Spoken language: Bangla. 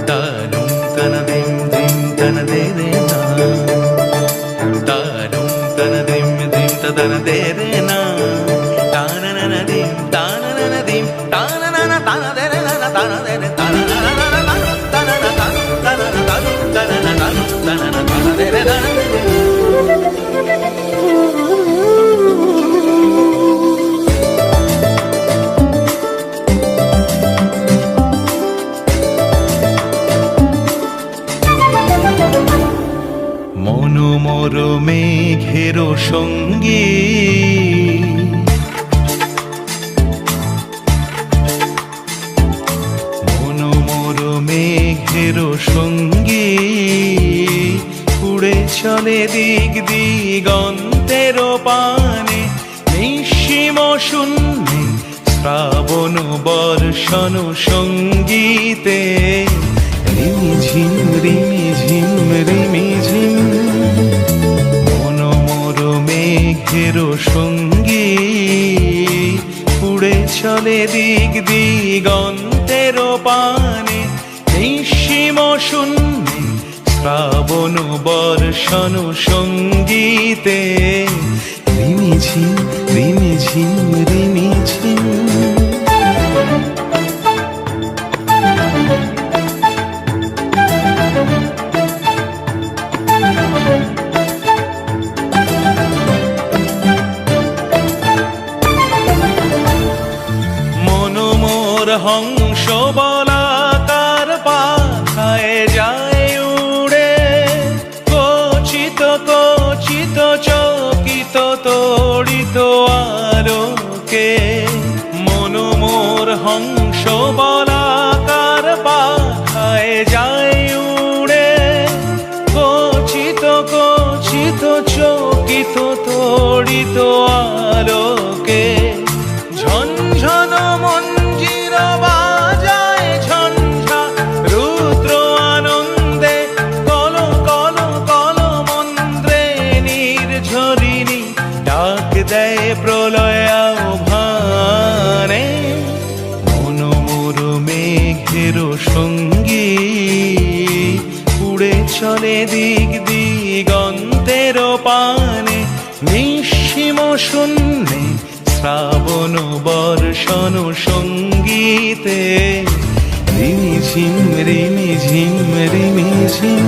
তানুম তানা দিম দিম তানা দে রে না, তানুম তানা দিম দিম তানা দে রে না, তানা না না দিম তানা না না দিম তানা না না তানা দে রে না তানা দে রে তানা না না না তানা না তানা তানা না তানা তানা না তানা না তানা দে রে তানা দে রে। মনোমর মেঘের সঙ্গী মনোমর মেঘের সঙ্গী উড়ে চলে দিক দিগন্তের পানে, নিঃসীম শূন্যে শ্রাবণ বর্ষণ সঙ্গীতে রিমিঝিম রিমিঝিম রিমিঝিম। মনোমর মেঘের সঙ্গী উড়ে চলে দিক দিগন্তের পানে, নিঃসীম শূন্যে শ্রাবণ বর্ষণ সঙ্গীতে রিমিঝিম রিমিঝিম রিমিঝিম। হংস বলাকার পাখায় যায় উড়ে, কচিত কচিত চকিত তড়িত আলোকে। মনোমোর হংস বলাকার পাখায় যায় উড়ে, কচিত কচিত চকিত তড়িত আলোকে। ঝনঝন মঞ্জির বাজায় ঝঞ্ঝা রুদ্র আনন্দে, কল কল কল মন্ত্রে নির্ঝরিণী ডাক দেয় প্রলয় আহ্বানে। মনোমর মেঘের সঙ্গী উড়ে চলে দিক দিগন্তের পানে, নিঃসীম শূন্যে শ্রাবণ বর্ষণ সঙ্গীতে রিমিঝিম রিমিঝিম রিমিঝিম।